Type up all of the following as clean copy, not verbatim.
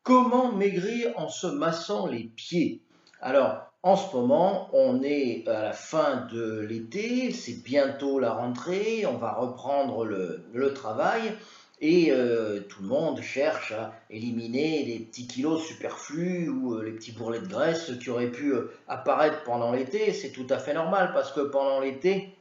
Comment maigrir en se massant les pieds? Alors, en ce moment, on est à la fin de l'été, c'est bientôt la rentrée, on va reprendre le travail et tout le monde cherche à éliminer les petits kilos superflus ou les petits bourrelets de graisse qui auraient pu apparaître pendant l'été. C'est tout à fait normal parce que pendant l'été,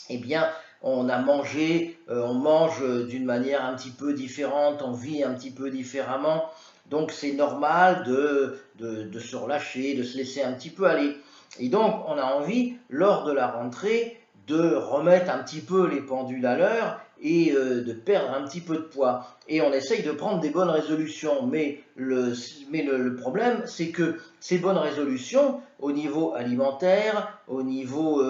eh bien, on mange d'une manière un petit peu différente, on vit un petit peu différemment. Donc, c'est normal de se relâcher, de se laisser un petit peu aller. Et donc, on a envie, lors de la rentrée, de remettre un petit peu les pendules à l'heure et de perdre un petit peu de poids. Et on essaye de prendre des bonnes résolutions. Mais le problème, c'est que ces bonnes résolutions, au niveau alimentaire, au niveau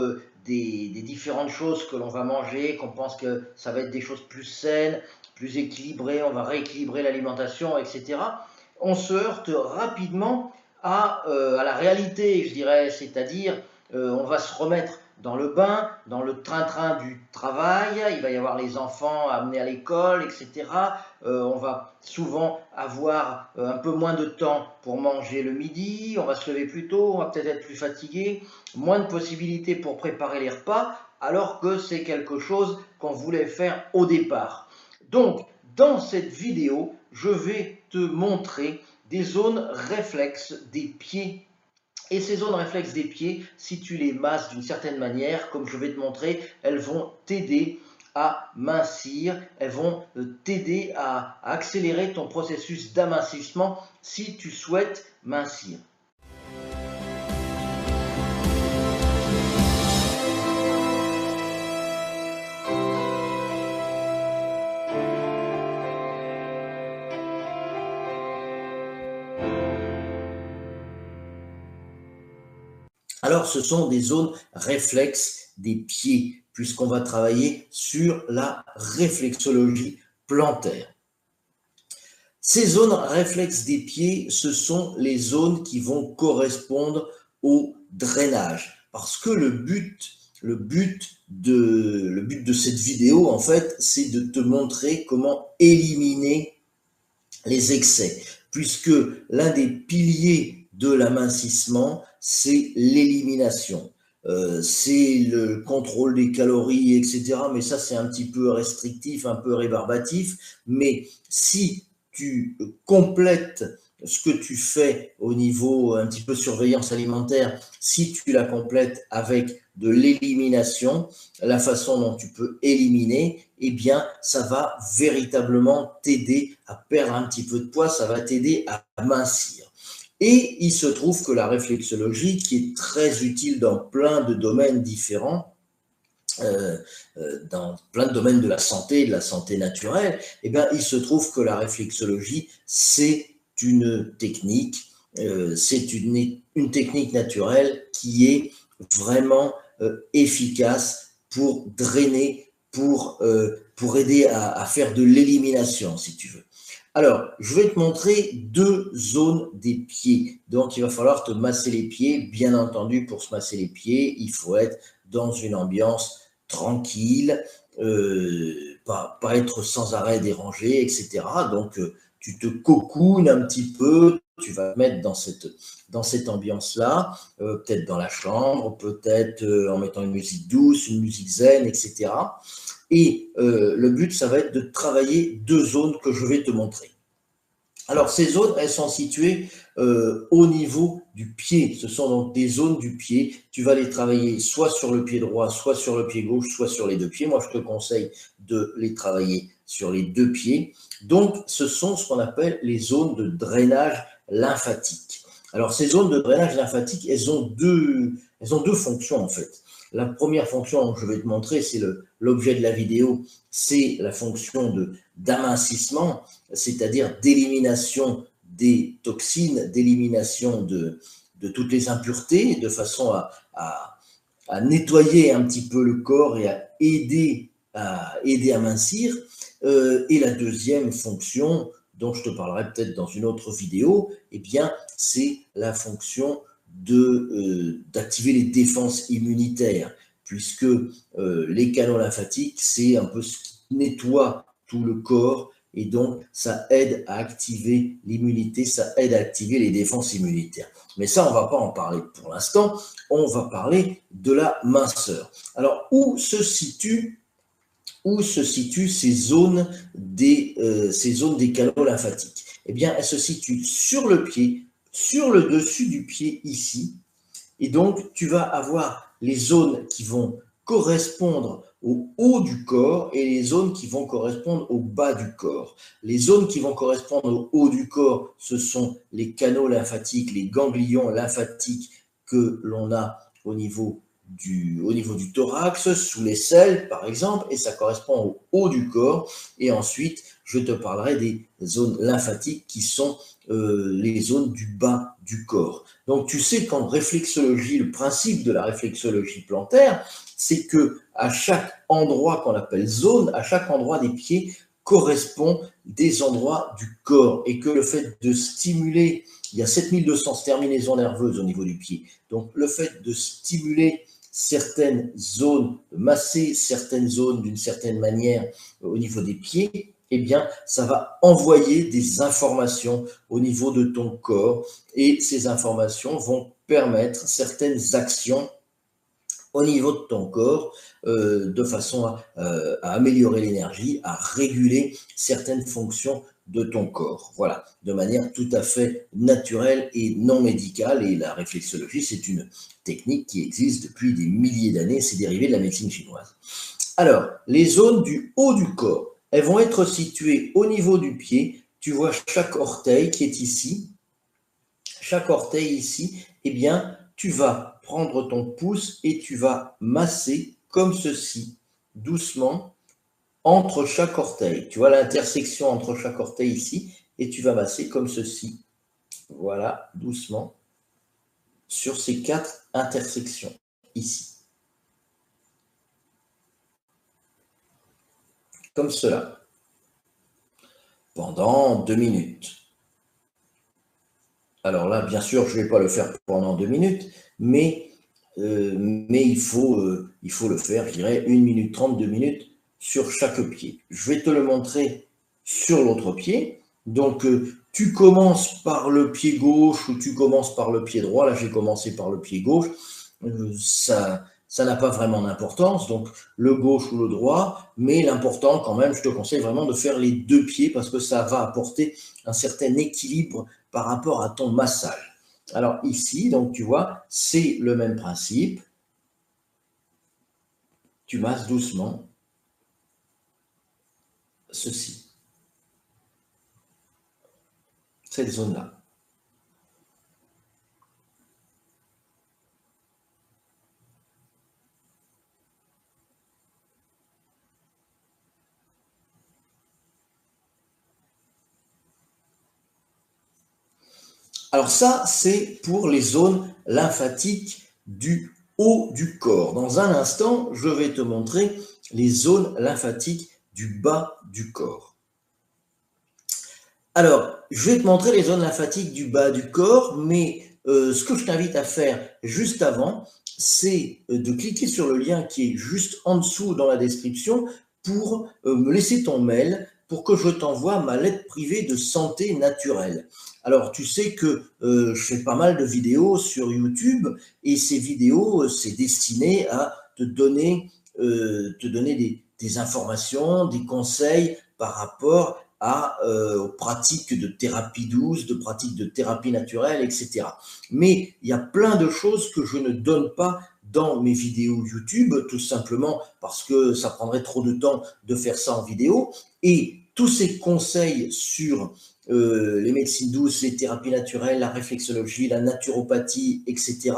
des différentes choses que l'on va manger, qu'on pense que ça va être des choses plus saines, plus équilibrées, on va rééquilibrer l'alimentation, etc. On se heurte rapidement à la réalité, je dirais, c'est-à-dire on va se remettre dans le bain, dans le train-train du travail, il va y avoir les enfants à amener à l'école, etc. On va souvent avoir un peu moins de temps pour manger le midi, on va se lever plus tôt, on va peut-être être plus fatigué, moins de possibilités pour préparer les repas, alors que c'est quelque chose qu'on voulait faire au départ. Donc, dans cette vidéo, je vais te montrer des zones réflexes des pieds. Et ces zones réflexes des pieds, si tu les masses d'une certaine manière, comme je vais te montrer, elles vont t'aider à mincir, elles vont t'aider à accélérer ton processus d'amincissement si tu souhaites mincir. Alors, ce sont des zones réflexes des pieds, puisqu'on va travailler sur la réflexologie plantaire. Ces zones réflexes des pieds, ce sont les zones qui vont correspondre au drainage. Parce que le but de cette vidéo, en fait, c'est de te montrer comment éliminer les excès, puisque l'un des piliers de l'amincissement, c'est l'élimination. C'est le contrôle des calories, etc. Mais ça, c'est un petit peu restrictif, un peu rébarbatif. Mais si tu complètes ce que tu fais au niveau un petit peu surveillance alimentaire, si tu la complètes avec de l'élimination, la façon dont tu peux éliminer, eh bien, ça va véritablement t'aider à perdre un petit peu de poids, ça va t'aider à mincir. Et il se trouve que la réflexologie, qui est très utile dans plein de domaines différents, dans plein de domaines de la santé naturelle, eh bien, il se trouve que la réflexologie, c'est une technique, c'est une technique naturelle qui est vraiment efficace pour drainer, pour aider à faire de l'élimination, si tu veux. Alors, je vais te montrer deux zones des pieds. Donc, il va falloir te masser les pieds. Bien entendu, pour se masser les pieds, il faut être dans une ambiance tranquille, pas être sans arrêt dérangé, etc. Donc, tu te cocoones un petit peu, tu vas te mettre dans cette ambiance-là, peut-être dans la chambre, peut-être en mettant une musique douce, une musique zen, etc. Et le but, ça va être de travailler deux zones que je vais te montrer. Alors, ces zones, elles sont situées au niveau du pied. Ce sont donc des zones du pied. Tu vas les travailler soit sur le pied droit, soit sur le pied gauche, soit sur les deux pieds. Moi, je te conseille de les travailler sur les deux pieds. Donc, ce sont ce qu'on appelle les zones de drainage lymphatique. Alors, ces zones de drainage lymphatique, elles ont deux fonctions, en fait. La première fonction que je vais te montrer, c'est l'objet de la vidéo, c'est la fonction d'amincissement, c'est-à-dire d'élimination des toxines, d'élimination de toutes les impuretés, de façon à nettoyer un petit peu le corps et à aider à mincir. Et la deuxième fonction, dont je te parlerai peut-être dans une autre vidéo, eh bien, c'est la fonction d'activer les défenses immunitaires, puisque les canaux lymphatiques, c'est un peu ce qui nettoie tout le corps, et donc ça aide à activer l'immunité, ça aide à activer les défenses immunitaires. Mais ça, on ne va pas en parler pour l'instant, on va parler de la minceur. Alors, où se situent ces zones des canaux lymphatiques? Eh bien, elles se situent sur le pied, sur le dessus du pied ici, et donc tu vas avoir les zones qui vont correspondre au haut du corps et les zones qui vont correspondre au bas du corps. Les zones qui vont correspondre au haut du corps, ce sont les canaux lymphatiques, les ganglions lymphatiques que l'on a au niveau du thorax, sous les selles par exemple, et ça correspond au haut du corps. Et ensuite, je te parlerai des zones lymphatiques qui sont les zones du bas du corps. Donc tu sais qu'en réflexologie, le principe de la réflexologie plantaire, c'est que à chaque endroit qu'on appelle zone, à chaque endroit des pieds correspond des endroits du corps, et que le fait de stimuler, il y a 7200 terminaisons nerveuses au niveau du pied, donc le fait de stimuler certaines zones, de masser certaines zones d'une certaine manière au niveau des pieds, eh bien, ça va envoyer des informations au niveau de ton corps, et ces informations vont permettre certaines actions au niveau de ton corps, de façon à améliorer l'énergie, à réguler certaines fonctions de ton corps. Voilà, de manière tout à fait naturelle et non médicale. Et la réflexologie, c'est une technique qui existe depuis des milliers d'années, c'est dérivé de la médecine chinoise. Alors, les zones du haut du corps, elles vont être situées au niveau du pied. Tu vois chaque orteil qui est ici. Chaque orteil ici, eh bien, tu vas prendre ton pouce et tu vas masser comme ceci, doucement, entre chaque orteil. Tu vois l'intersection entre chaque orteil ici, et tu vas masser comme ceci. Voilà, doucement, sur ces 4 intersections ici. Comme cela. Pendant 2 minutes. Alors là, bien sûr, je ne vais pas le faire pendant 2 minutes, mais il faut le faire, je dirais, 1 minute 30, 2 minutes sur chaque pied. Je vais te le montrer sur l'autre pied. Donc, tu commences par le pied gauche ou tu commences par le pied droit. Là, j'ai commencé par le pied gauche. Ça n'a pas vraiment d'importance, donc le gauche ou le droit, mais l'important quand même, je te conseille vraiment de faire les 2 pieds parce que ça va apporter un certain équilibre par rapport à ton massage. Alors ici, donc tu vois, c'est le même principe. Tu masses doucement ceci, cette zone-là. Alors ça, c'est pour les zones lymphatiques du haut du corps. Dans un instant, je vais te montrer les zones lymphatiques du bas du corps. Alors, je vais te montrer les zones lymphatiques du bas du corps, mais ce que je t'invite à faire juste avant, c'est de cliquer sur le lien qui est juste en dessous dans la description pour me laisser ton mail pour que je t'envoie ma lettre privée de santé naturelle. Alors, tu sais que je fais pas mal de vidéos sur YouTube et ces vidéos, c'est destiné à te donner des informations, des conseils par rapport aux pratiques de thérapie douce, de pratiques de thérapie naturelle, etc. Mais il y a plein de choses que je ne donne pas dans mes vidéos YouTube, tout simplement parce que ça prendrait trop de temps de faire ça en vidéo. Et tous ces conseils sur les médecines douces, les thérapies naturelles, la réflexologie, la naturopathie, etc.,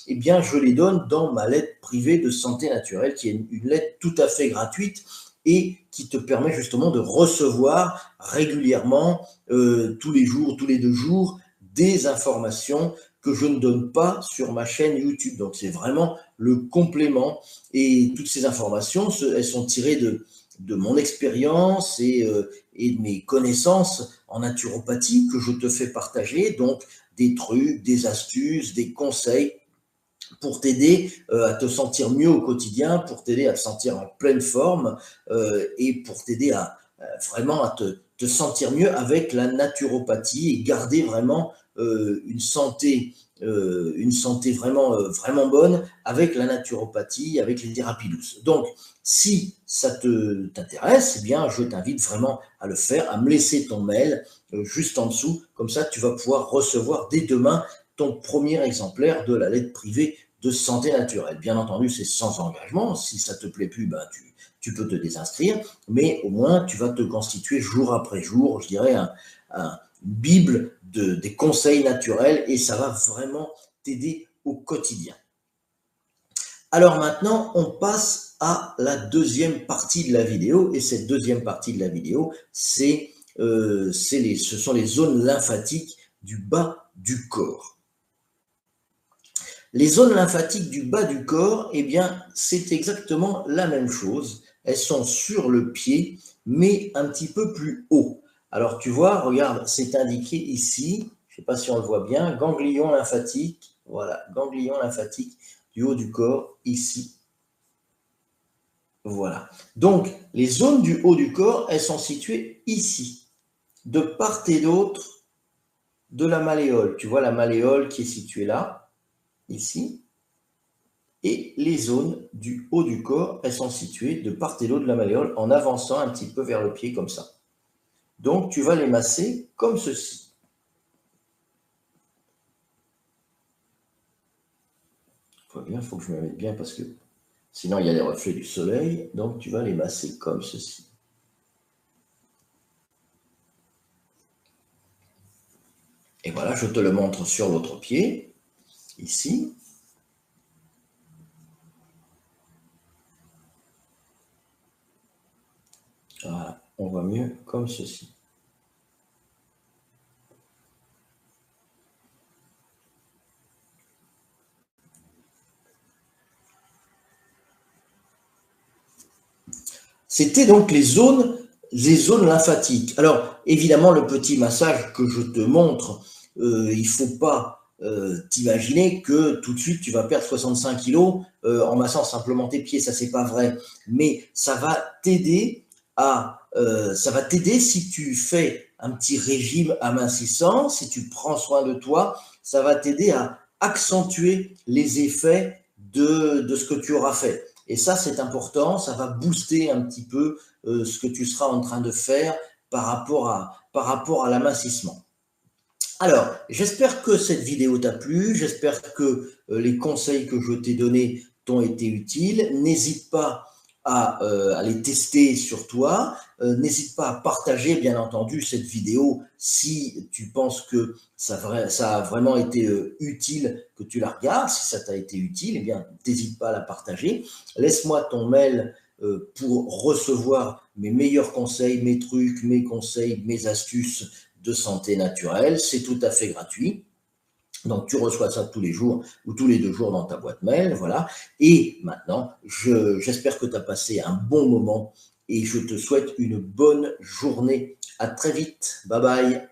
eh bien, je les donne dans ma lettre privée de santé naturelle, qui est une lettre tout à fait gratuite et qui te permet justement de recevoir régulièrement, tous les jours, tous les 2 jours, des informations que je ne donne pas sur ma chaîne YouTube. Donc, c'est vraiment le complément. Et toutes ces informations, elles sont tirées de mon expérience et de mes connaissances en naturopathie que je te fais partager. Donc, des trucs, des astuces, des conseils pour t'aider à te sentir mieux au quotidien, pour t'aider à te sentir en pleine forme et pour t'aider vraiment à te sentir mieux avec la naturopathie et garder vraiment une santé vraiment, vraiment bonne avec la naturopathie, avec les thérapies douces. Donc, si ça t'intéresse, eh bien, je t'invite vraiment à le faire, à me laisser ton mail juste en dessous. Comme ça, tu vas pouvoir recevoir dès demain ton premier exemplaire de la lettre privée de santé naturelle. Bien entendu, c'est sans engagement. Si ça te plaît plus, ben, tu peux te désinscrire, mais au moins, tu vas te constituer jour après jour, je dirais, une bible des conseils naturels et ça va vraiment t'aider au quotidien. Alors maintenant, on passe à la deuxième partie de la vidéo et cette deuxième partie de la vidéo, ce sont les zones lymphatiques du bas du corps. Les zones lymphatiques du bas du corps, eh bien, c'est exactement la même chose. Elles sont sur le pied, mais un petit peu plus haut. Alors, tu vois, regarde, c'est indiqué ici, je ne sais pas si on le voit bien, ganglion lymphatique, voilà, ganglion lymphatique du haut du corps, ici. Voilà. Donc, les zones du haut du corps, elles sont situées ici, de part et d'autre de la malléole. Tu vois la malléole qui est située là, ici. Et les zones du haut du corps, elles sont situées de part et d'autre de la malléole en avançant un petit peu vers le pied comme ça. Donc, tu vas les masser comme ceci. Il faut que je me mette bien parce que sinon il y a les reflets du soleil. Donc, tu vas les masser comme ceci. Et voilà, je te le montre sur l'autre pied, ici. Voilà, on voit mieux comme ceci. C'était donc les zones lymphatiques. Alors, évidemment, le petit massage que je te montre, il ne faut pas t'imaginer que tout de suite, tu vas perdre 65 kilos en massant simplement tes pieds. Ça, c'est pas vrai. Mais ça va t'aider si tu fais un petit régime amincissant, si tu prends soin de toi, ça va t'aider à accentuer les effets de ce que tu auras fait. Et ça, c'est important, ça va booster un petit peu ce que tu seras en train de faire par rapport à l'amincissement. Alors, j'espère que cette vidéo t'a plu, j'espère que les conseils que je t'ai donnés t'ont été utiles. N'hésite pas à les tester sur toi. N'hésite pas à partager, bien entendu, cette vidéo si tu penses que ça a vraiment été utile, que tu la regardes. Si ça t'a été utile, eh bien, n'hésite pas à la partager. Laisse-moi ton mail pour recevoir mes meilleurs conseils, mes trucs, mes conseils, mes astuces de santé naturelle. C'est tout à fait gratuit. Donc, tu reçois ça tous les jours ou tous les 2 jours dans ta boîte mail, voilà. Et maintenant, j'espère que tu as passé un bon moment et je te souhaite une bonne journée. À très vite. Bye bye.